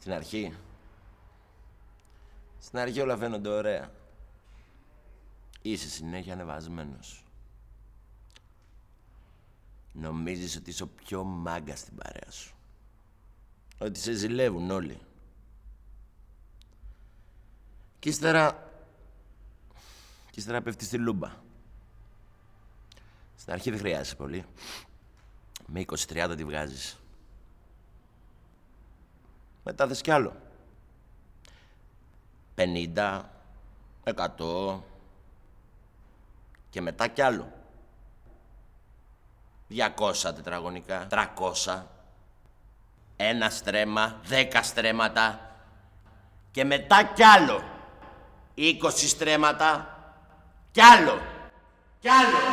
Στην αρχή. Στην αρχή όλα φαίνονται ωραία. Είσαι συνέχεια ανεβασμένος. Νομίζεις ότι είσαι ο πιο μάγκας στην παρέα σου. Ότι σε ζηλεύουν όλοι. Κι ύστερα πέφτεις στη λούμπα. Στην αρχή δεν χρειάζεσαι πολύ. Με 20-30 τη βγάζεις. Μετά θες κι άλλο. 50, 100 και μετά κι άλλο. 200 τετραγωνικά, 300, 1 στρέμμα, 10 στρέμματα και μετά κι άλλο. 20 στρέμματα κι άλλο. Κι άλλο.